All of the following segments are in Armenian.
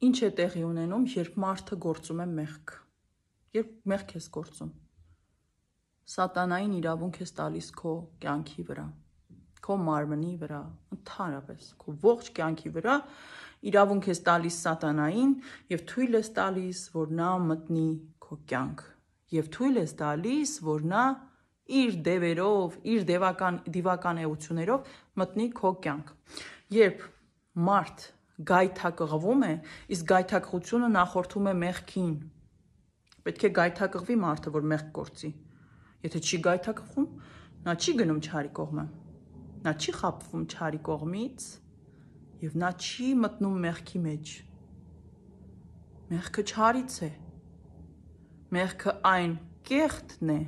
Ինչ է տեղի ունենում, երբ մարդը գործում է մեղք, երբ մեղք ես գործում, սատանային իրավունք ես տալիս քո կյանքի վրա, քո մարմնի վրա, ընդհանրապես, քո ողջ կյանքի վրա իրավունք ես տալիս սատանային և թույլ ես տալիս, որ նա մտնի քո կյանք և թույլ ես տալիս, որ նա իր դևերով, իր դիվական էություններով մտնի քո կյանք։ Երբ մարդ գայթակղվում է, իսկ գայթակղությունը նախորդում է մեղքին, պետք է գայթակղվի մարդը, որ մեղք գործի, եթե չի գայթակղվում, նա չի գնում չարի կողմը, նա չի խաբվում չարի կողմից և նա չի մտնում մեղքի մեջ, մեղքը չարից է, մեղքը այն կեղտն է,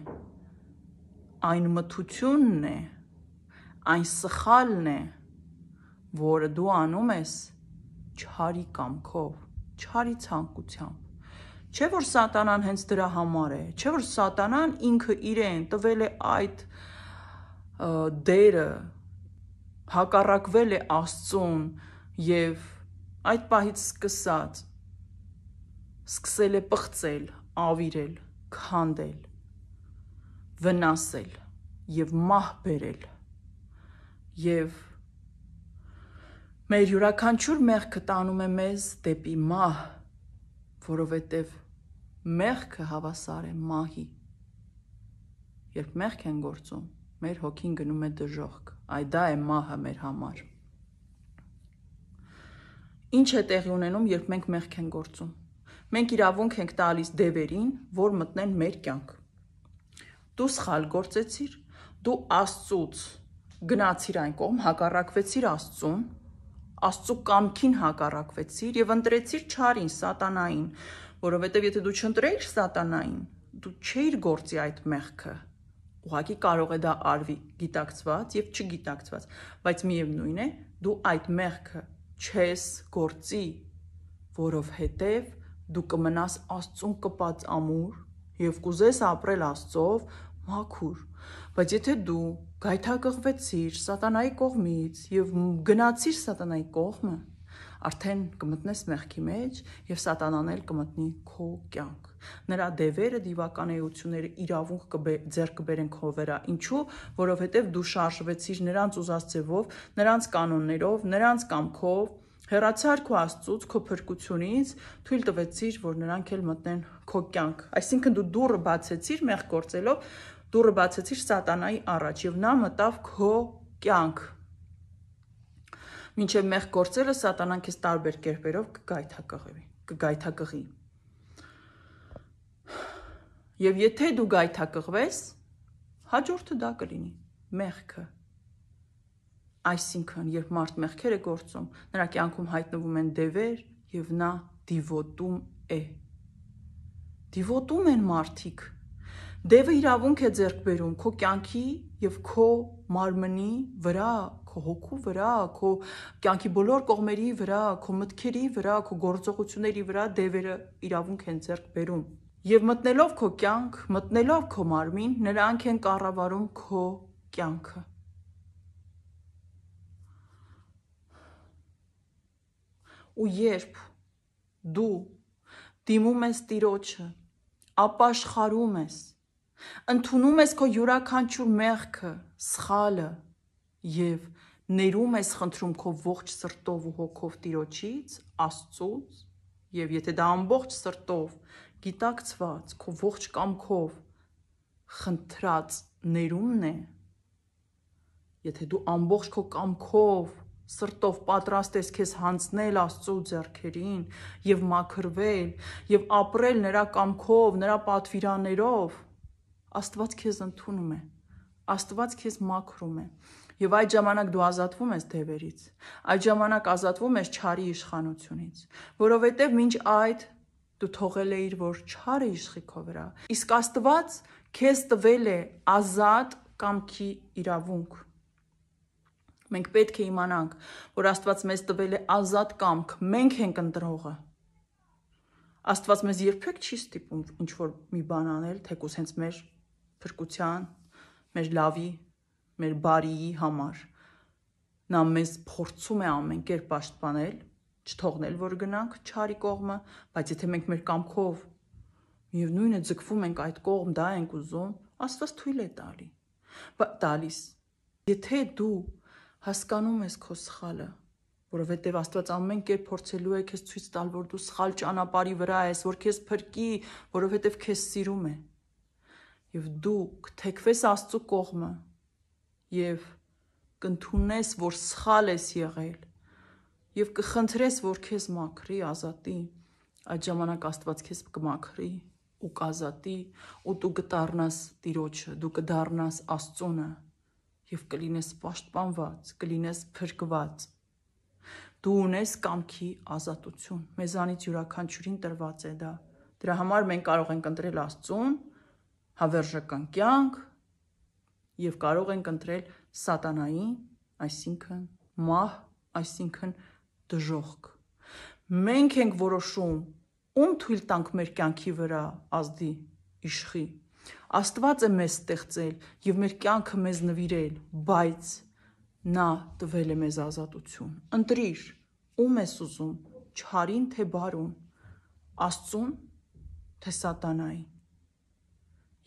այն մթությունն է, այն սխալն է, որը դու անում ես չարի կամքով, չարի ցանկությամբ, չէ որ սատանան հենց դրա համար է, չէ որ սատանան ինքը իրեն տվել է այդ դերը, հակառակվել է Աստծուն և այդ պահից սկսած սկսել է պղծել, ավիրել, քանդել, վնասել և մահ բերել և մեր յուրաքանչյուր մեղքը տանում է մեզ դեպի մահ, որովհետև մեղքը հավասար է մահի, երբ մեղք են գործում, մեր հոգին գնում է դժոխք, դա է մահը մեր համար։ Ինչ է տեղի ունենում, երբ մենք մեղք ենք գործում, մենք իրավունք ենք տալիս դևերին, որ մտնեն մեր կյանք, դու սխալ գործեցիր, դու Աստծուց գնացիր այն կողմ, հակառակվեցիր Աստծուն, Աստծու կամքին հակառակվեցիր և ընտրեցիր չարին, սատանային, որովհետև եթե դու չընտրեիր սատանային, դու չէիր գործի այդ մեղքը, ուղղակի կարող է դա արվի գիտակցված և չգիտակցված, բայց միևնույն է, դու այդ մեղքը չես գործի, որովհետև դու կմնաս Աստծուն կպած ամուր և կուզես ապրել Աստծով մաքուր, բայց եթե դու գայթակղվեցիր սատանայի կողմից և գնացիր սատանայի կողմը, արդեն կմտնես մեղքի մեջ և սատանան էլ կմտնի քո կյանք, նրա դևերը, դիվական էությունները իրավունք ձեռք կբերեն քո վրա, ինչու, որովհետև դու շարժվեցիր նրանց ուզած ձևով, նրանց կանոններով, նրանց կամքով, հեռացար քո Աստծուց, քո փրկությունից, թույլ տվեցիր, որ նրանք էլ մտնեն քո կյանք, այսինքն դու դուռը բացեցիր մեղք գործելով, դուռը բացեցիր սատանայի առաջ և նա մտավ քո կյանք, մինչև մեղք գործելը սատանան քեզ տարբեր կերպերով կգայթակղի և եթե դու գայթակղվես, հաջորդը դա կլինի, մեղքը, այսինքն երբ մարդ մեղքեր է գործում, նրա կյանքում հայտնվում են դևեր և նա դիվոտում է, դիվոտում են մարդիկ, դևը իրավունք է ձեռք բերում քո կյանքի և քո մարմնի վրա, քո հոգու վրա, քո կյանքի բոլոր կողմերի վրա, քո մտքերի վրա, քո գործողությունների վրա դևերը իրավունք են ձեռք բերում և մտնելով քո կյանք, մտնելով քո մարմին, նրանք են կառավարում քո կյանքը։ Ու երբ դու դիմում ես Տիրոջը, ապաշխարում ես, ընդունում ես քո յուրաքանչյուր մեղքը, սխալը և ներում ես խնդրում քո ողջ սրտով ու հոգով Տիրոջից, Աստծուց և եթե դա ամբողջ սրտով, գիտակցված, քո ողջ կամքով խնդրած ներումն է, եթե դու ամբողջ քո կամքով, սրտով պատրաստ ես քեզ հանձնել Աստծու ձեռքերին և մաքրվել և ապրել նրա կամքով, նրա պատվիրաններով, Աստված քեզ ընդունում է, Աստված քեզ մաքրում է և այդ ժամանակ դու ազատվում ես դևերից, այդ ժամանակ ազատվում ես չարի իշխանությունից, որովհետև մինչ այդ դու թողել էիր, որ չարը իշխի քո վրա, իսկ Աստված քեզ տվել է ազատ կամքի իրավունք, մենք պետք է իմանանք, որ Աստված մեզ տվել է ազատ կամք, մենք ենք ընտրողը, Աստված մեզ երբեք չի ստիպում ինչ-որ մի բան անել, թեկուզ հենց մեր փրկության, մեր լավի, մեր բարիի համար, նա մեզ փորձում է ամեն կերպ պաշտպանել, չթողնել, որ գնանք չարի կողմը, բայց եթե մենք մեր կամքով միևնույն է ձգվում ենք այդ կողմ, դա ենք ուզում, Աստված թույլ է տալիս։ Եթե դու հասկանում ես քո սխալը, որովհետև Աստված ամեն կերպ փորձելու է քեզ ցույց տալ, որ դու սխալ ճանապարհի վրա ես, որ քեզ փրկի, որովհետև քեզ սիրում է։ Եվ դու կթեքվես Աստծո կողմը եւ կընդունես, որ սխալ ես եղել եւ կխնդրես, որ քեզ մաքրի, ազատի, այդ ժամանակ Աստված քեզ կմաքրի ու կազատի ու դու կդառնաս Տիրոջը, դու կդառնաս Աստծունը եւ կլինես պաշտպանված, կլինես փրկված։ Դու ունես կամքի ազատություն, մեզանից յուրաքանչյուրին տրված է դա։ Դրա համար մենք կարող ենք ընտրել Աստծուն, հավերժական կյանք եւ կարող ենք ընտրել սատանային, այսինքն մահ, այսինքն դժոխք։ Մենք ենք որոշում, ում թույլ տանք մեր կյանքի վրա ազդի, իշխի։ Աստված է մեզ ստեղծել եւ մեր կյանքը մեզ նվիրել, բայց նա տվել է մեզ ազատություն։ Ընտրիր, ում ես ուզում, չարին թե բարուն, Աստծուն թե սատանային։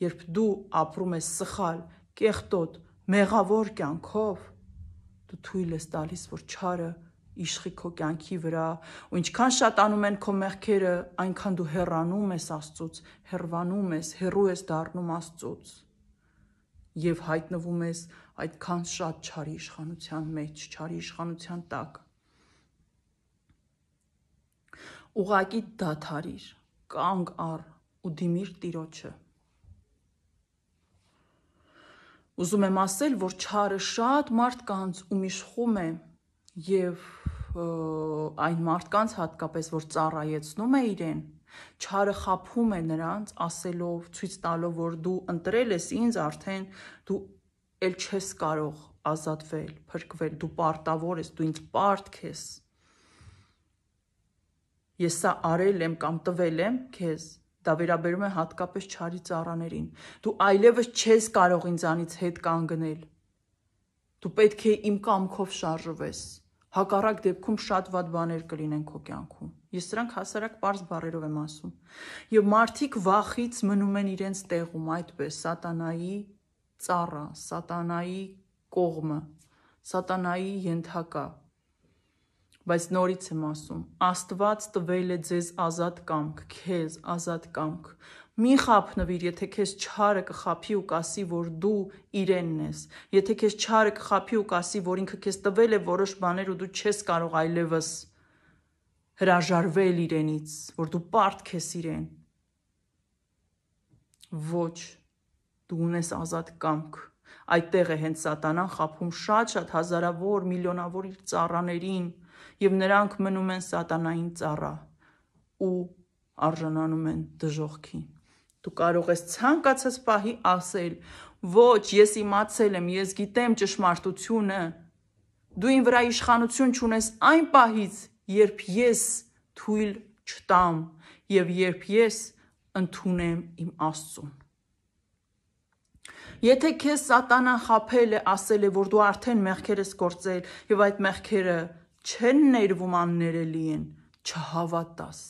Երբ դու ապրում ես սխալ, կեղտոտ, մեղավոր կյանքով, դու թույլ ես տալիս, որ չարը իշխի քո կյանքի վրա, ու ինչքան շատանում են քո մեղքերը, այնքան դու հեռանում ես Աստծուց, հեռվանում ես, հեռու ես դառնում Աստծուց եւ հայտնվում ես այդքան շատ չարի իշխանության մեջ, չարի իշխանության տակ։ Ուղղակի դադարիր, կանգ առ ու դիմիր Տիրոջը։ Ուզում եմ ասել, որ չարը շատ մարդկանց ում իշխում է եւ այն մարդկանց հատկապես, որ ծառայեցնում է իրեն, չարը խաբում է նրանց, ասելով, ցույց տալով, որ դու ընտրել ես ինձ, արդեն դու էլ չես կարող ազատվել, փրկվել, դու պարտավոր ես, դու ինձ պարտք ես։ Ես սա արել եմ կամ տվել եմ քեզ, դա վերաբերում է հատկապես չարի ծառաներին։ Դու այլևս չես կարող ինձանից հետ կանգնել։ Դու պետք է իմ կամքով շարժվես։ Հակառակ դեպքում շատ վատ բաներ կլինեն քո կյանքում։ Ես սրանք հասարակ պարզ բառերով եմ ասում։ Եվ մարդիկ վախից մնում են իրենց տեղում, այդպես սատանայի ծառա, սատանայի կողմը, սատանայի ենթակա։ Բայց նորից եմ ասում, Աստված տվել է ձեզ ազատ կամք, քեզ ազատ կամք։ Մի խաբնվիր, եթե քեզ չարը կխաբի ու կասի, որ դու իրենն ես, եթե քեզ չարը կխաբի ու կասի, որ ինքը քեզ տվել է որոշ բաներ ու դու չես կարող այլևս հրաժարվել իրենից, որ դու պարտք ես իրեն։ Ոչ, դու ունես ազատ կամք։ Այդտեղ է հենց սատանան խաբում շատ հազարավոր, միլիոնավոր իր ծառաներին եւ նրանք մնում են սատանային ծառա ու արժանանում են դժոխքին։ Դու կարող ես ցանկացած պահի ասել. ոչ, ես իմացել եմ, ես գիտեմ ճշմարտությունը, դու ինձ վրա իշխանություն չունես այն պահից, երբ ես թույլ չտամ եւ երբ ես ընդունեմ իմ Աստծուն։ Եթե քեզ սատանան խաբել է, ասել է, որ դու արդեն մեղքեր ես գործել եւ այդ մեղքերը չեն ներվում աններելի են, չհավատաս։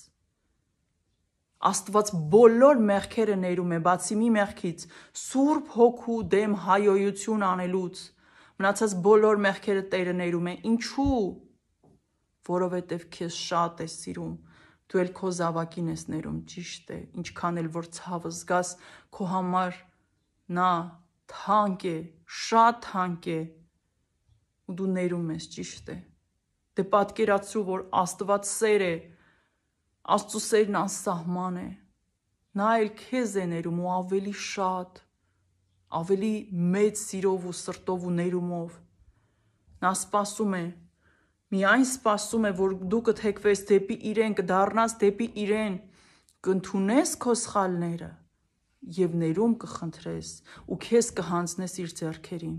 Աստված բոլոր մեղքերը ներում է, բացի մի մեղքից, Սուրբ Հոգու դեմ հայոյություն անելուց, մնացած բոլոր մեղքերը Տերը ներում է։ Ինչու՞։ Որովհետև քեզ շատ է սիրում, դու էլ քո զավակին ես ներում, ճիշտ է, ինչքան էլ որ ցավը զգաս, քո համար նա թանկ է, շատ թանկ է, ու դու ներում ես, ճիշտ է։ Դե պատկերացրու, որ Աստված սեր է, Աստծո սերն անսահման է, նա էլ քեզ է ներում ու ավելի շատ, ավելի մեծ սիրով ու սրտով ու ներումով։ Նա սպասում է, միայն սպասում է, որ դու կթեքվես դեպի իրեն, կդառնաս դեպի իրեն, կընդունես քո սխալները եւ ներում կխնդրես ու քեզ կհանձնես իր ձեռքերին։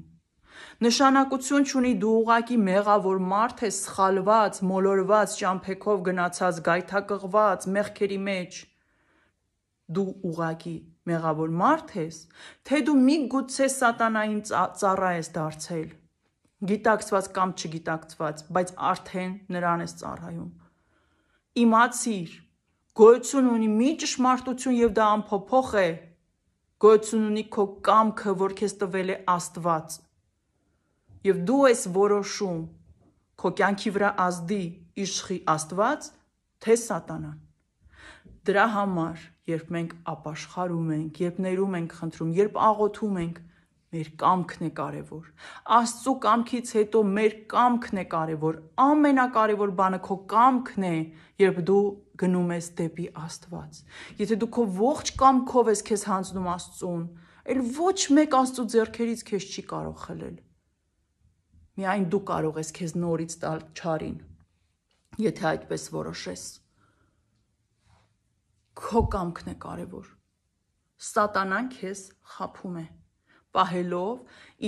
Նշանակություն չունի դու ուղակի մեղավոր մարդ ես, սխալված, մոլորված, ճամփեքով գնացած, գայթակղված, մեղքերի մեջ։ Դու ուղակի մեղավոր մարդ ես, թե դու միգուցե սատանային ծառա ես դարձել, գիտակցված կամ չգիտակցված, բայց արդեն նրան ես ծառայում։ իմացիր, գոյություն ունի մի ճշմարտություն եւ դա անփոփոխ է, գոյություն ունի քո կամքը, որ քեզ տվել է Աստված, եւ դու ես որոշում քո կյանքի վրա ազդի իշխի Աստված, թե սատանան։ Դրա համար, երբ մենք ապաշխարում ենք, երբ ներում ենք խնդրում, երբ աղոթում ենք, մեր կամքն է կարևոր։ Աստծո կամքից հետո մեր կամքն է կարևոր։ Ամենակարևոր բանը քո կամքն է, երբ դու գնում ես դեպի Աստված։ Եթե դու քո ողջ կամքով ես քեզ հանձնում Աստծուն, այլ ոչ մեկ Աստծո ձեռքերից քեզ չի կարող խլել։ Միայն դու կարող ես քեզ նորից տալ չարին, եթե այդպես որոշես։ Քո կամքն է կարևոր։ Սատանան քեզ խաբում է, պահելով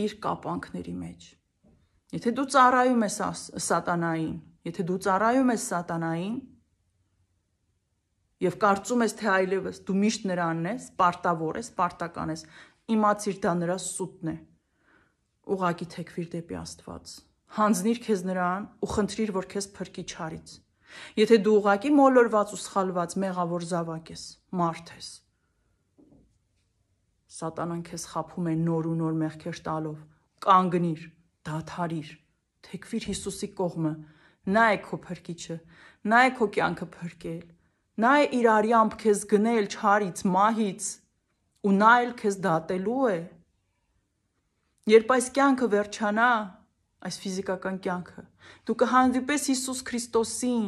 իր կապանքների մեջ։ Եթե դու ծառայում ես սատանային, եւ կարծում ես, թե այլևս դու միշտ նրանն ես, պարտավոր ես, պարտական ես, իմացիր դա նրա սուտն է։ Ուղղակի թեքվիր դեպի Աստված։ Հանձնիր քեզ նրան ու խնդրիր, որ քեզ փրկի չարից։ Եթե դու ուղղակի մոլորված ու սխալված մեղավոր զավակ ես, մարդ ես, սատանան քեզ խաբում է նոր ու նոր մեղքեր տալով, կանգնիր, դադարիր, թեքվիր Հիսուսի կողմը, նա է քո փրկիչը, նա է քո կյանքը փրկել, նա է իր արյամբ քեզ գնել չարից, մահից, ու նա էլ քեզ դատելու է։ Երբ այս կյանքը վերջանա, այս ֆիզիկական կյանքը, դու կհանդիպես Հիսուս Քրիստոսին,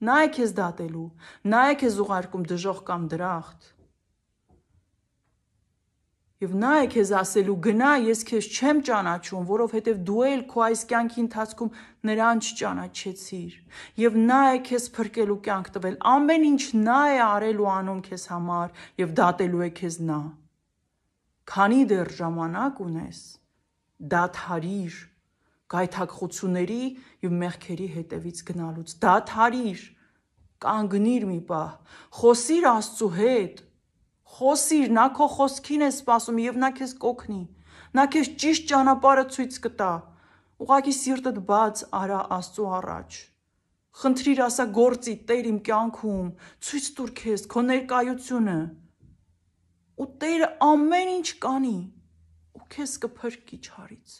նա է քեզ դատելու, նա է քեզ ուղարկում դժոխք կամ դրախտ։ Եվ նա է քեզ ասելու գնա, ես քեզ չեմ ճանաչում, որովհետև դու էլ քո այս կյանքի ընթացքում նրան չճանաչեցիր։ Եվ նա է քեզ փրկելու կյանք տվել, ամեն ինչ նա է արել ու անում քեզ համար եւ դատելու է քեզ նա։ Քանի դեռ ժամանակ ունես, դադարիր գայթակղությունների եւ մեղքերի հետևից գնալուց, դադարիր, կանգնիր մի պահ, խոսիր Աստծո հետ, խոսիր, նա քո խոսքին է սպասում եւ նա քեզ կօգնի, նա քեզ ճիշտ ճանապարհը ցույց կտա, ուղղակի սիրտդ բաց արա Աստծո առաջ, խնդրիր, ասա գործի Տեր իմ կյանքում, ցույց տուր քեզ քո ներկայությունը, ու Տերը ամեն ինչ կանի ու քեզ կփրկի չարից։